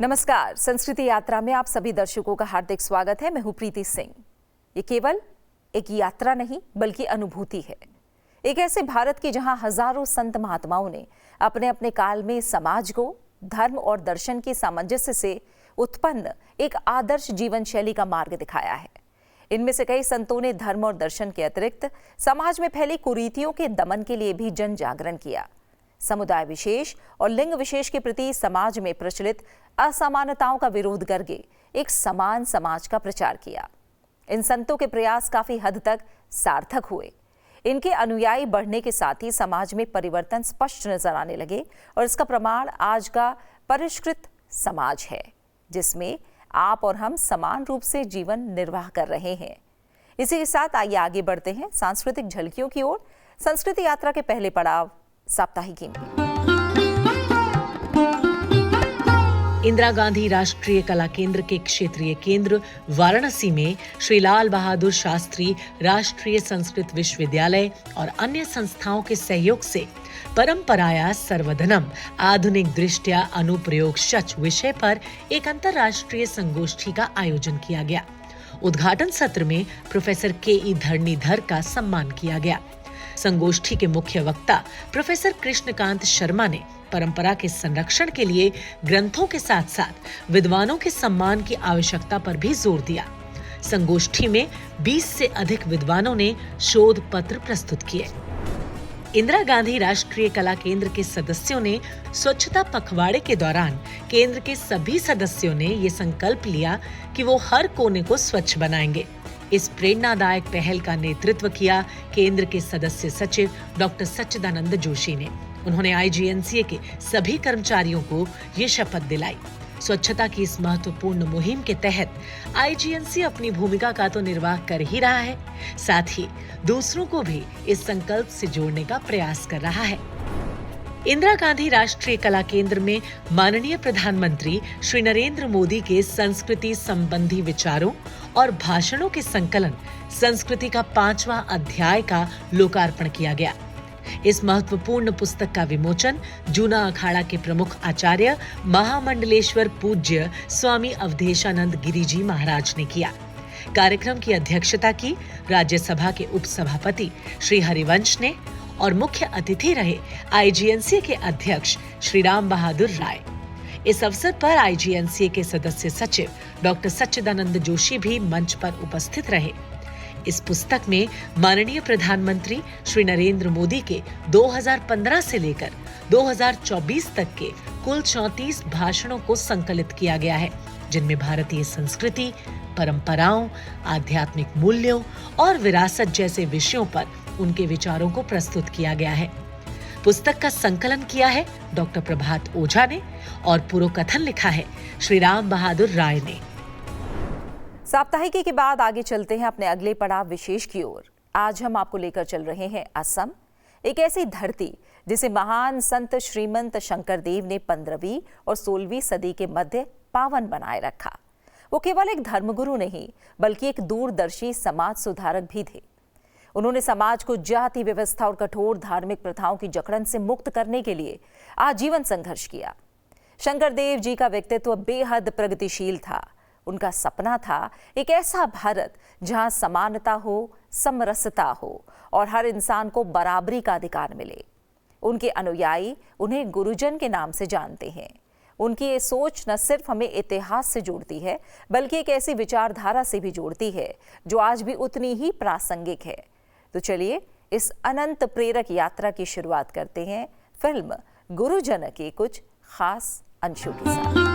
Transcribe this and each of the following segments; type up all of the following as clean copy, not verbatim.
नमस्कार। संस्कृति यात्रा में आप सभी दर्शकों का हार्दिक स्वागत है। मैं हूं प्रीति सिंह। ये केवल एक यात्रा नहीं बल्कि अनुभूति है। एक ऐसे भारत की जहां हजारों संत महात्माओं ने अपने अपने काल में समाज को धर्म और दर्शन की सामंजस्य से उत्पन्न एक आदर्श जीवन शैली का मार्ग दिखाया है। इनमें से कई संतों ने धर्म और दर्शन के अतिरिक्त समाज में फैली कुरीतियों के दमन के लिए भी जन जागरण किया। समुदाय विशेष और लिंग विशेष के प्रति समाज में प्रचलित असमानताओं का विरोध करके एक समान समाज का प्रचार किया। इन संतों के प्रयास काफी हद तक सार्थक हुए। इनके अनुयायी बढ़ने के साथ ही समाज में परिवर्तन स्पष्ट नजर आने लगे और इसका प्रमाण आज का परिष्कृत समाज है, जिसमें आप और हम समान रूप से जीवन निर्वाह कर रहे हैं। इसी के साथ आइए आगे बढ़ते हैं सांस्कृतिक झलकियों की ओर। संस्कृति यात्रा के पहले पड़ाव साप्ताहिकी में। इंदिरा गांधी राष्ट्रीय कला केंद्र के क्षेत्रीय केंद्र वाराणसी में श्री लाल बहादुर शास्त्री राष्ट्रीय संस्कृत विश्वविद्यालय और अन्य संस्थाओं के सहयोग से परंपराया सर्वधनम आधुनिक दृष्टया अनुप्रयोग शच विषय पर एक अंतर्राष्ट्रीय संगोष्ठी का आयोजन किया गया। उद्घाटन सत्र में प्रोफेसर के.ई. धरणीधर का सम्मान किया गया। संगोष्ठी के मुख्य वक्ता प्रोफेसर कृष्णकांत शर्मा ने परंपरा के संरक्षण के लिए ग्रंथों के साथ साथ विद्वानों के सम्मान की आवश्यकता पर भी जोर दिया। संगोष्ठी में 20 से अधिक विद्वानों ने शोध पत्र प्रस्तुत किए। इंदिरा गांधी राष्ट्रीय कला केंद्र के सदस्यों ने स्वच्छता पखवाड़े के दौरान केंद्र के सभी सदस्यों ने ये संकल्प लिया कि वो हर कोने को स्वच्छ बनाएंगे। इस प्रेरणादायक पहल का नेतृत्व किया केंद्र के सदस्य सचिव डॉक्टर सच्चिदानंद जोशी ने। उन्होंने आईजीएनसीए के सभी कर्मचारियों को ये शपथ दिलाई। स्वच्छता की इस महत्वपूर्ण मुहिम के तहत आईजीएनसीए अपनी भूमिका का तो निर्वाह कर ही रहा है, साथ ही दूसरों को भी इस संकल्प से जोड़ने का प्रयास कर रहा है। इंदिरा गांधी राष्ट्रीय कला केंद्र में माननीय प्रधानमंत्री श्री नरेंद्र मोदी के संस्कृति संबंधी विचारों और भाषणों के संकलन संस्कृति का 5वां अध्याय का लोकार्पण किया गया। इस महत्वपूर्ण पुस्तक का विमोचन जूना अखाड़ा के प्रमुख आचार्य महामंडलेश्वर पूज्य स्वामी अवधेशानंद गिरी जी महाराज ने किया। कार्यक्रम की अध्यक्षता की राज्यसभा के उपसभापति श्री हरिवंश ने और मुख्य अतिथि रहे आईजीएनसीए के अध्यक्ष श्री राम बहादुर राय। इस अवसर पर आईजीएनसीए के सदस्य सचिव डॉक्टर सच्चिदानंद जोशी भी मंच पर उपस्थित रहे। इस पुस्तक में माननीय प्रधानमंत्री श्री नरेंद्र मोदी के 2015 से लेकर 2024 तक के कुल 34 भाषणों को संकलित किया गया है, जिनमें भारतीय संस्कृति, परंपराओं, आध्यात्मिक मूल्यों और विरासत जैसे विषयों पर उनके विचारों को प्रस्तुत किया गया है। पुस्तक का संकलन किया है डॉक्टर प्रभात ओझा ने और पुरोकथन लिखा है श्री राम बहादुर राय ने। साप्ताहिकी के बाद आगे चलते हैं अपने अगले पड़ाव विशेष की ओर। आज हम आपको लेकर चल रहे हैं असम, एक ऐसी धरती जिसे महान संत श्रीमंत शंकरदेव ने 15वीं और 16वीं सदी के मध्य पावन बनाए रखा। वो केवल एक धर्मगुरु नहीं बल्कि एक दूरदर्शी समाज सुधारक भी थे। उन्होंने समाज को जाति व्यवस्था और कठोर धार्मिक प्रथाओं की जकड़न से मुक्त करने के लिए आजीवन संघर्ष किया। शंकरदेव जी का व्यक्तित्व बेहद प्रगतिशील था। उनका सपना था एक ऐसा भारत जहां समानता हो, समरसता हो और हर इंसान को बराबरी का अधिकार मिले। उनके अनुयायी उन्हें गुरुजन के नाम से जानते हैं। उनकी ये सोच न सिर्फ हमें इतिहास से जोड़ती है बल्कि एक ऐसी विचारधारा से भी जोड़ती है जो आज भी उतनी ही प्रासंगिक है। तो चलिए इस अनंत प्रेरक यात्रा की शुरुआत करते हैं फिल्म गुरुजन के कुछ खास अंशों के साथ।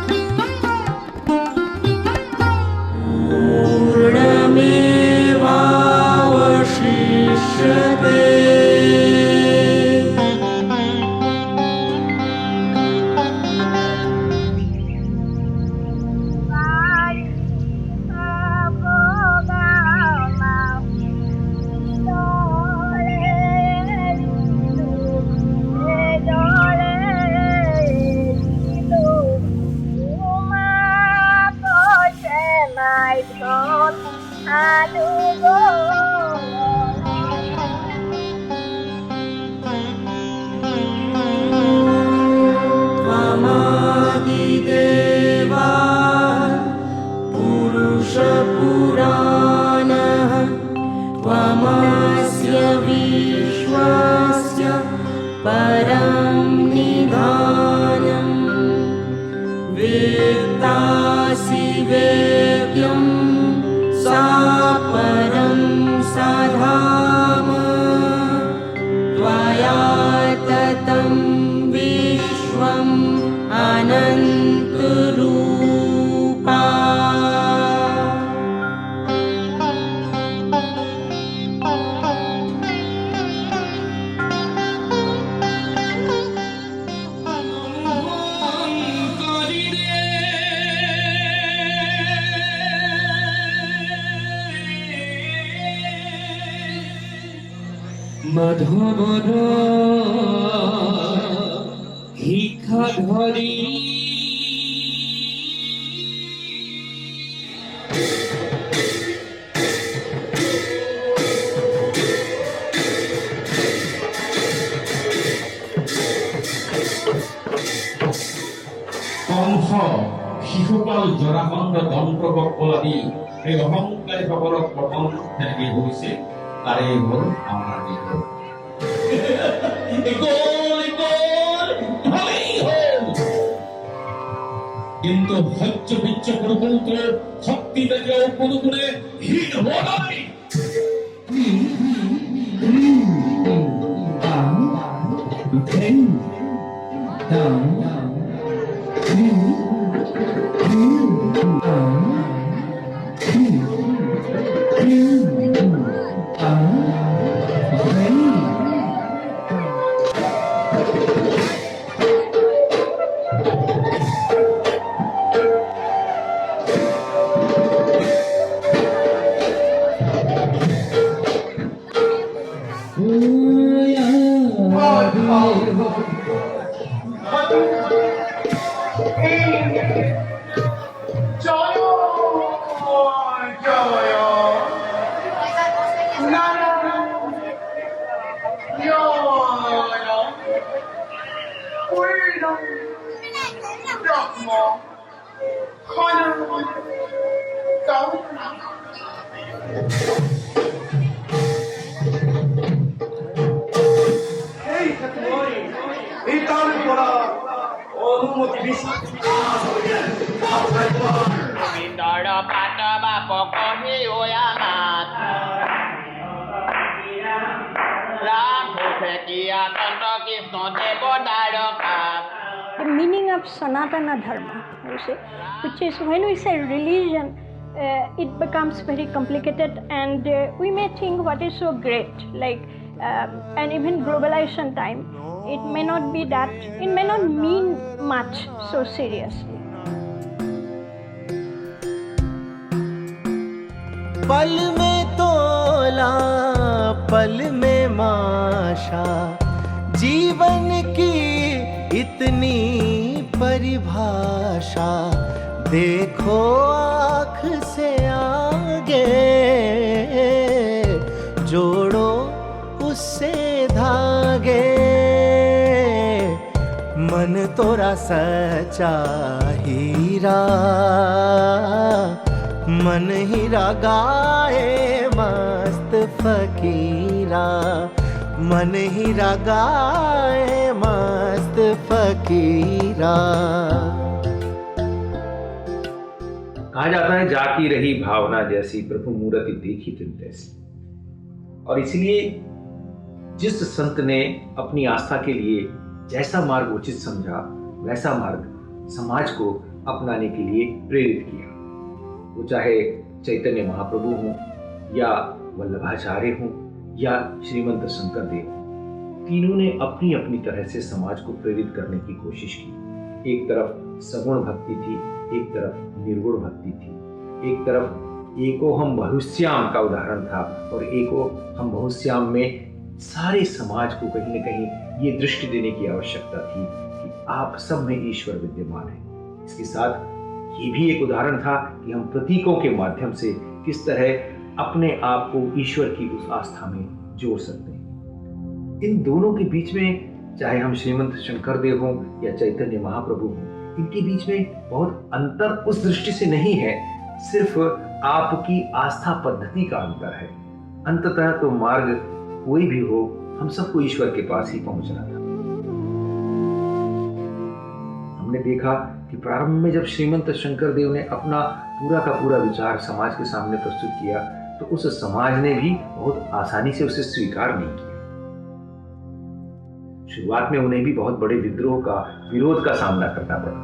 Dewa पुराणः त्वमस्य विश्वस्य परं निधानम् वेत्तासि वेद्यं सापरं सधाम त्वया ततं विश्वम् अनन्तरूपा। মধুমধ ভিক্ষা ধরি কংস শিশুপাল জৰাসন্ধ দন্তবক্ৰলাদি এই অহংকাৰী সকলক প্ৰথম তেনেকে হৈছে তাৰে হ'ল আমাৰ বিদ্ৰোহ। কিন্তু সহ্য বিচ্ছ কুৰুকুন্ত্ৰ শক্তি দেখেও কোনো গুণে হীন হোৱা নাই। The meaning of Sanatana Dharma, you see, which is when we say religion, it becomes very complicated, and we may think what is so great, like, and even globalization time, it may not be that, it may not mean much so seriously. पल में तोला पल में माशा जीवन की इतनी परिभाषा देखो आँख से आगे जोड़ो उससे धागे मन तोरा सच्चा हीरा मन हीरा गाए मस्त फकीरा मन हीरा गाए मस्त फकीरा। कहा जाता है जाकी रही भावना जैसी प्रभु मूर्ति देखी तिन तैसी। और इसलिए जिस संत ने अपनी आस्था के लिए जैसा मार्ग उचित समझा वैसा मार्ग समाज को अपनाने के लिए प्रेरित किया। वो चाहे चैतन्य महाप्रभु हों या वल्लभाचार्य हों या श्रीमंत शंकर देव, तीनों ने अपनी अपनी तरह से समाज को प्रेरित करने की कोशिश की। एक तरफ सगुण भक्ति थी, एक तरफ निर्गुण भक्ति थी, एक तरफ एको हम बहुश्याम का उदाहरण था और एको हम बहुश्याम में सारे समाज को कहीं न कहीं ये दृष्टि देने की आवश्यकता थी कि आप सब में ईश्वर विद्यमान है। इसके साथ ये भी एक उदाहरण था कि हम प्रतीकों के माध्यम से किस तरह अपने आप को ईश्वर की उस आस्था में जोड़ सकते हैं। इन दोनों के बीच में चाहे हम श्रीमंत शंकर देव हों या चैतन्य महाप्रभु हों, इनके बीच में बहुत अंतर उस दृष्टि से नहीं है, सिर्फ आपकी आस्था पद्धति का अंतर है। अंततः तो मार्ग कोई भी हो, हम सबको ईश्वर के पास ही पहुंचना था। हमने देखा कि प्रारंभ में जब श्रीमंत शंकर देव ने अपना पूरा का पूरा विचार समाज के सामने प्रस्तुत किया, तो उस समाज ने भी बहुत आसानी से उसे स्वीकार नहीं किया। शुरुआत में उन्हें भी बहुत बड़े विद्रोह का, विरोध का सामना करना पड़ा।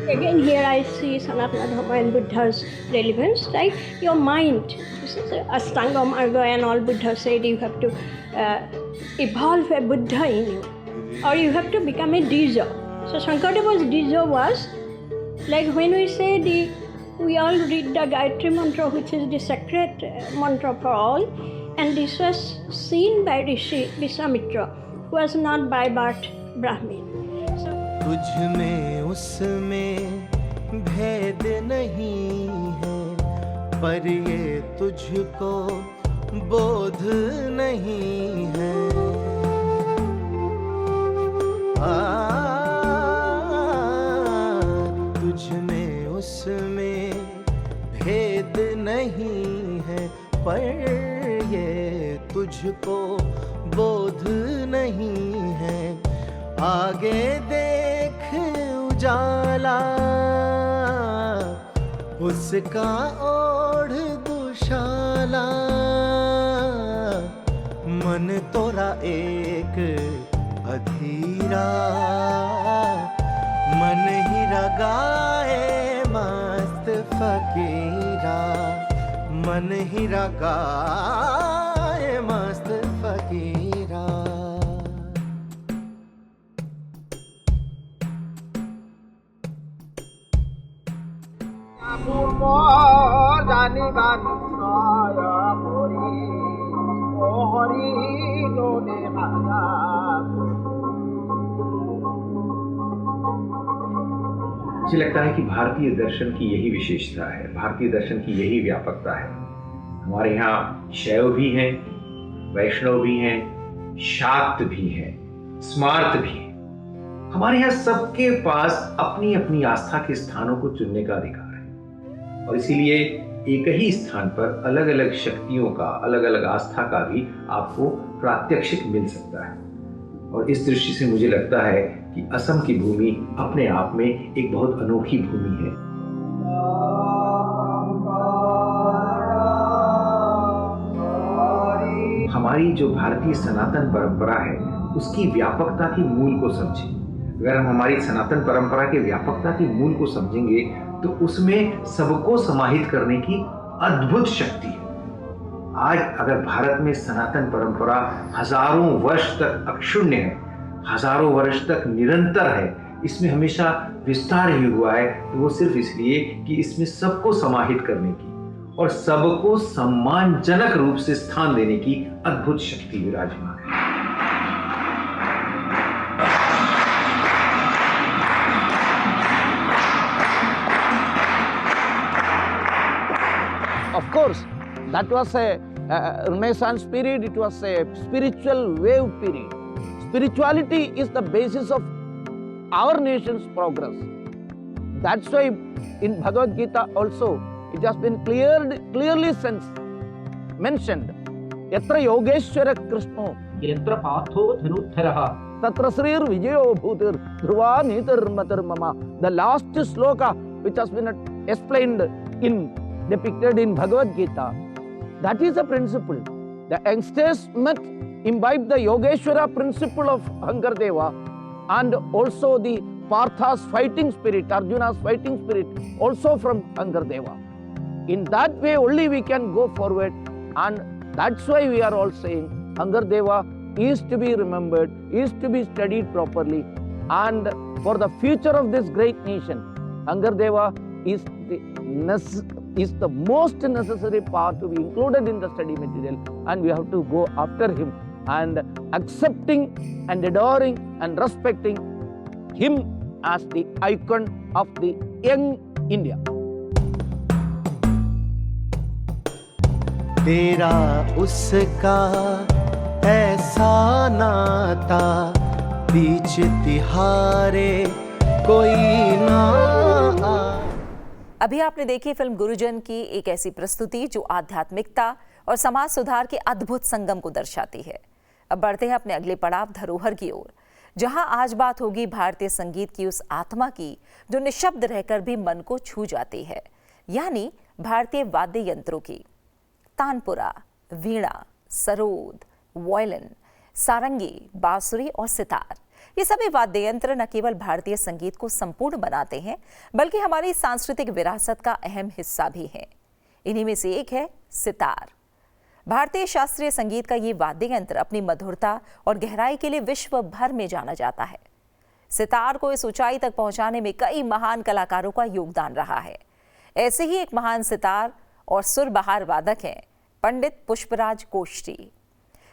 Again, here I see Sanatana Dharma and Buddha's relevance, right? Your mind, this is Astanga Marga and all Buddha said you have to evolve a Buddha in you, or you have to become a Dijo. So Shankardeva's Dijo was, like when we say we all read the Gayatri Mantra, which is the sacred mantra for all, and this was seen by Rishi Vishwamitra, who was not by birth Brahmin. तुझ में उसमें भेद नहीं है, पर ये तुझको बोध नहीं है। तुझ में उसमें भेद नहीं है, पर ये तुझको बोध नहीं है। आगे देख उजाला उसका ओढ़ दुशाला, मन तोरा एक अधीरा, मन ही रगाए मस्त फकीरा, मन ही रगाए मस्त फकीरा। मुझे लगता है कि भारतीय दर्शन की यही विशेषता है, भारतीय दर्शन की यही व्यापकता है। हमारे यहाँ शैव भी हैं, वैष्णव भी हैं, शाक्त भी हैं, स्मार्त भी हैं। हमारे यहाँ सबके पास अपनी अपनी आस्था के स्थानों को चुनने का अधिकार है, और इसीलिए एक ही स्थान पर अलग अलग शक्तियों का, अलग अलग आस्था का भी आपको प्रात्यक्षिक मिल सकता है। और इस दृष्टि से मुझे लगता है कि असम की भूमि अपने आप में एक बहुत अनोखी भूमि है। हमारी जो भारतीय सनातन परंपरा है, उसकी व्यापकता की मूल को समझें। अगर हम हमारी सनातन परंपरा के व्यापकता के मूल को समझेंगे, तो उसमें सबको समाहित करने की अद्भुत शक्ति है। आज अगर भारत में सनातन परंपरा हजारों वर्ष तक अक्षुण्ण है, हजारों वर्ष तक निरंतर है, इसमें हमेशा विस्तार ही हुआ है, तो वो सिर्फ इसलिए कि इसमें सबको समाहित करने की और सबको सम्मानजनक रूप से स्थान देने की अद्भुत शक्ति विराजमान है। Of course, that was a Renaissance period. It was a spiritual wave period. Spirituality is the basis of our nation's progress. That's why in Bhagavad Gita also it has been clearly mentioned. Yatra Yogeshwara Krishno यत्र Partho धनुर्धरः Tatra Srir Vijayo Bhutir Dhruva Nitar Matar Mama. The last sloka which has been depicted in Bhagavad Gita, that is a principle. The youngsters must imbibe the Yogeshwara principle of Ankardeva and also the Partha's fighting spirit, Arjuna's fighting spirit, also from Ankardeva. In that way only we can go forward, and that's why we are all saying Ankardeva is to be remembered, is to be studied properly, and for the future of this great nation, Ankardeva is the most necessary part to be included in the study material, and we have to go after him and accepting and adoring and respecting him as the icon of the young India. तेरा उसका ऐसा नाता, बीच तिहारे कोई ना आ। अभी आपने देखी film गुरुजन की एक ऐसी प्रस्तुति जो आध्यात्मिकता और समाज सुधार के अद्भुत संगम को दर्शाती है। अब बढ़ते हैं अपने अगले पड़ाव धरोहर की ओर, जहां आज बात होगी भारतीय संगीत की उस आत्मा की जो निशब्द रहकर भी मन को छू जाती है, यानी भारतीय वाद्य यंत्रों की। तानपुरा, वीणा, सरोद, वायलिन, सारंगी, बांसुरी और सितार, ये सभी वाद्य यंत्र न केवल भारतीय संगीत को संपूर्ण बनाते हैं बल्कि हमारी सांस्कृतिक विरासत का अहम हिस्सा भी हैं। इन्हीं में से एक है सितार। भारतीय शास्त्रीय संगीत का ये वाद्य यंत्र अपनी मधुरता और गहराई के लिए विश्व भर में जाना जाता है। सितार को इस ऊंचाई तक पहुंचाने में कई महान कलाकारों का योगदान रहा है। ऐसे ही एक महान सितार और सुरबहार वादक हैं पंडित पुष्पराज कोष्टी।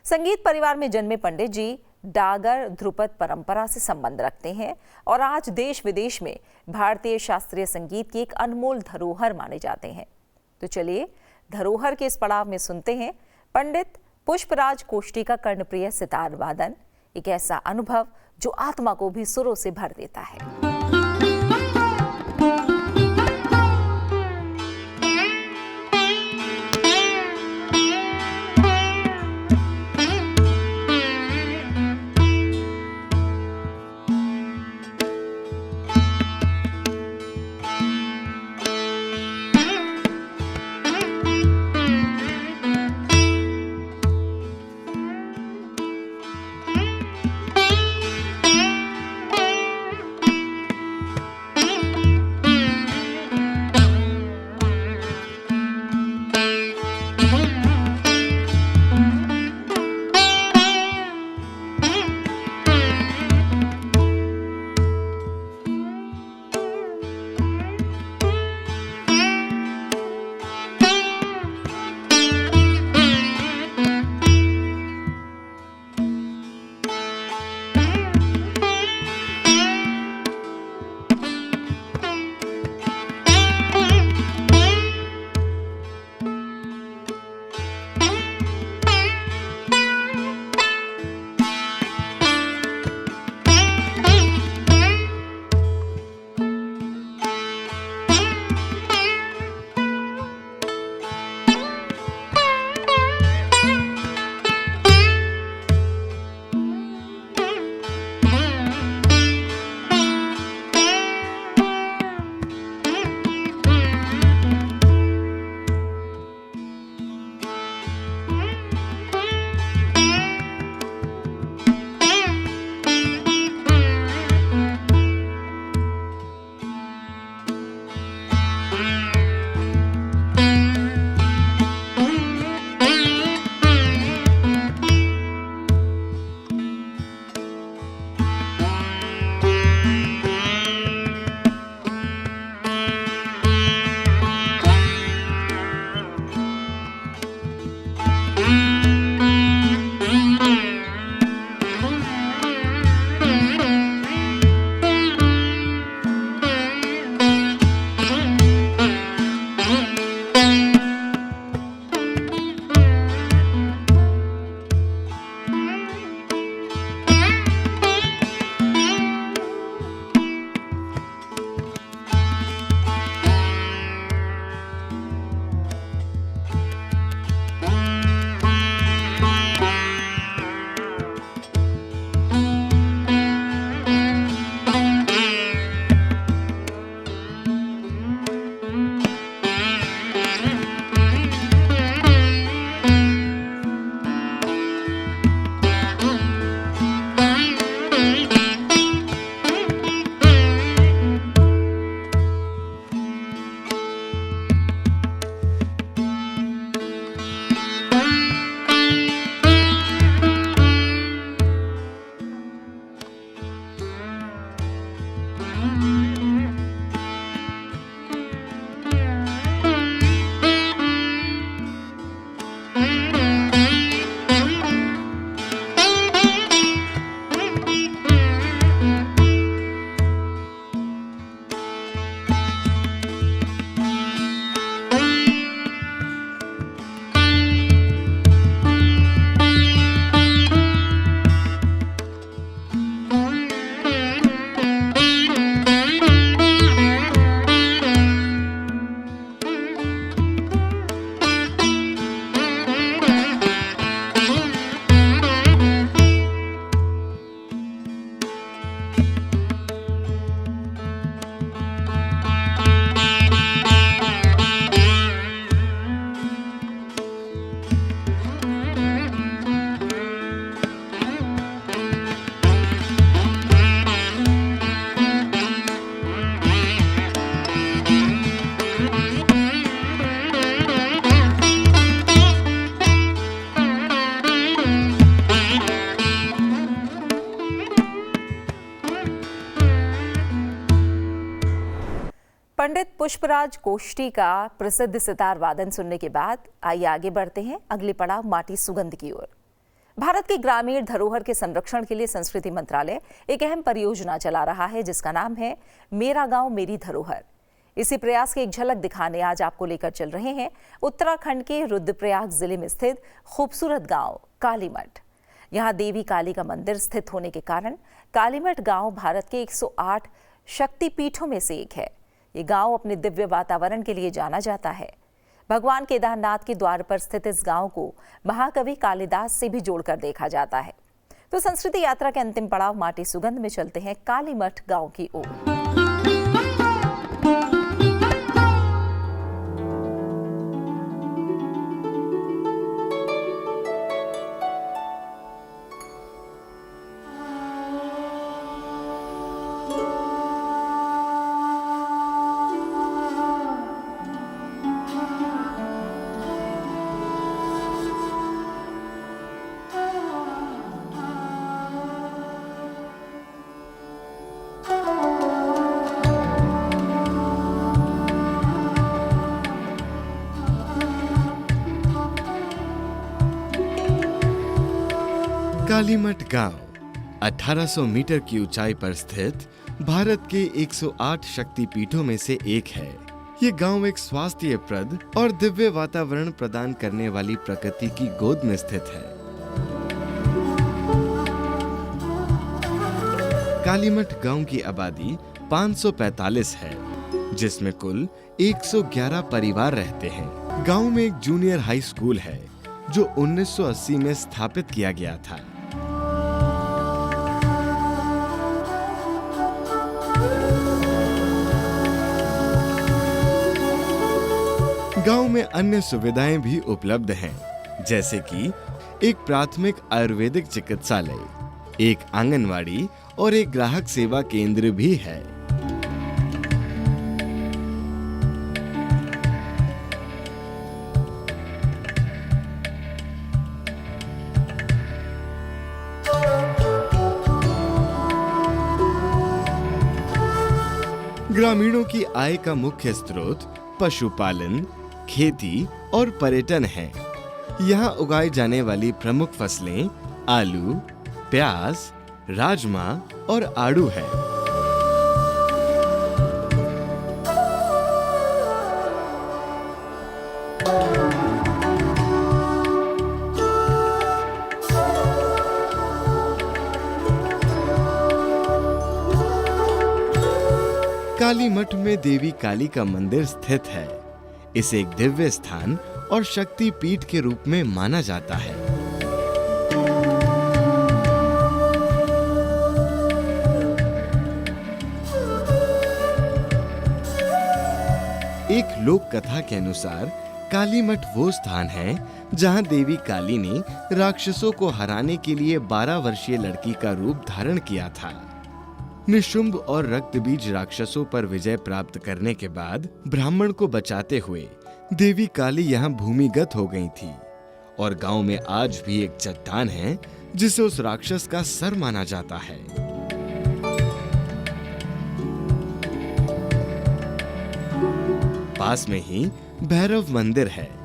संगीत परिवार में जन्मे पंडित जी डागर ध्रुपद परंपरा से संबंध रखते हैं और आज देश विदेश में भारतीय शास्त्रीय संगीत की एक अनमोल धरोहर माने जाते हैं। तो चलिए धरोहर के इस पड़ाव में सुनते हैं पंडित पुष्पराज कोष्टी का कर्णप्रिय सितार वादन, एक ऐसा अनुभव जो आत्मा को भी सुरों से भर देता है। पंडित पुष्पराज कोष्टी का प्रसिद्ध सितार वादन सुनने के बाद आइए आगे बढ़ते हैं अगले पड़ाव माटी सुगंध की ओर। भारत की ग्रामीण धरोहर के संरक्षण के लिए संस्कृति मंत्रालय एक अहम परियोजना चला रहा है जिसका नाम है मेरा गांव मेरी धरोहर। इसी प्रयास की एक झलक दिखाने आज आपको लेकर चल रहे हैं उत्तराखंड के रुद्रप्रयाग जिले में स्थित खूबसूरत गांव कालीमठ। यहाँ देवी काली का मंदिर स्थित होने के कारण कालीमठ गांव भारत के 108 शक्तिपीठों में से एक है। ये गांव अपने दिव्य वातावरण के लिए जाना जाता है। भगवान केदारनाथ के द्वार पर स्थित इस गांव को महाकवि कालिदास से भी जोड़कर देखा जाता है। तो संस्कृति यात्रा के अंतिम पड़ाव माटी सुगंध में चलते हैं कालीमठ गांव की ओर। कालीमठ गांव 1800 मीटर की ऊंचाई पर स्थित भारत के 108 शक्तिपीठों में से एक है। ये गांव एक स्वास्थ्यप्रद और दिव्य वातावरण प्रदान करने वाली प्रकृति की गोद में स्थित है। कालीमठ गांव की आबादी 545 है, जिसमें कुल 111 परिवार रहते हैं। गांव में एक जूनियर हाई स्कूल है जो 1980 में स्थापित किया गया था। गांव में अन्य सुविधाएं भी उपलब्ध हैं, जैसे कि एक प्राथमिक आयुर्वेदिक चिकित्सालय, एक आंगनवाड़ी और एक ग्राहक सेवा केंद्र भी है। ग्रामीणों की आय का मुख्य स्रोत पशुपालन, खेती और पर्यटन है। यहाँ उगाई जाने वाली प्रमुख फसलें आलू, प्याज, राजमा और आड़ू है। कालीमठ में देवी काली का मंदिर स्थित है। इसे एक दिव्य स्थान और शक्ति पीठ के रूप में माना जाता है। एक लोक कथा के अनुसार कालीमठ वो स्थान है जहां देवी काली ने राक्षसों को हराने के लिए 12 वर्षीय लड़की का रूप धारण किया था। निशुंभ और रक्तबीज राक्षसों पर विजय प्राप्त करने के बाद ब्राह्मण को बचाते हुए देवी काली यहाँ भूमिगत हो गई थी और गांव में आज भी एक चट्टान है जिसे उस राक्षस का सर माना जाता है। पास में ही भैरव मंदिर है।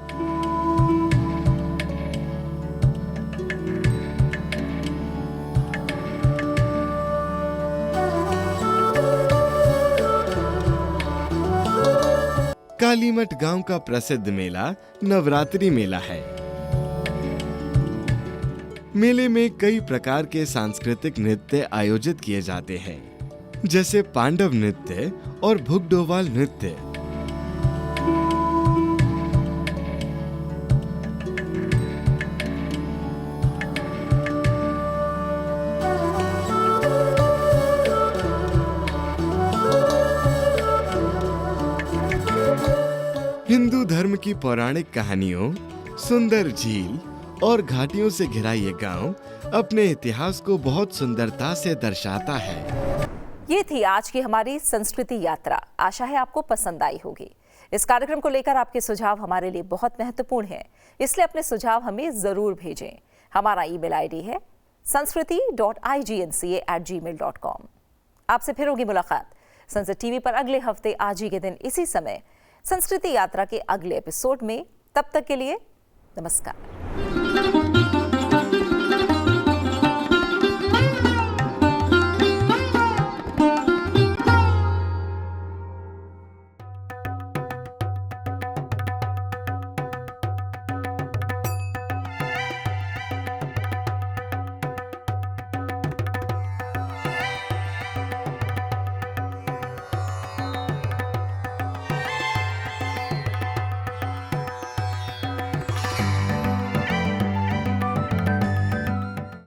कालीमठ गांव का प्रसिद्ध मेला नवरात्रि मेला है। मेले में कई प्रकार के सांस्कृतिक नृत्य आयोजित किए जाते हैं, जैसे पांडव नृत्य और भुगडोवाल नृत्य। हिंदू धर्म की पौराणिक कहानियों, सुंदर झील और घाटियों से घिरा ये गांव अपने इतिहास को बहुत सुंदरता से दर्शाता है। ये थी आज की हमारी संस्कृति यात्रा। आशा है आपको पसंद आई होगी। इस कार्यक्रम को लेकर आपके सुझाव हमारे लिए बहुत महत्वपूर्ण है, इसलिए अपने सुझाव हमें जरूर भेजें। हमारा ईमेल आईडी है sanskriti.ignca@gmail.com। आपसे फिर होगी मुलाकात सनसेट टीवी पर अगले हफ्ते आज ही के दिन इसी समय संस्कृति यात्रा के अगले एपिसोड में। तब तक के लिए नमस्कार।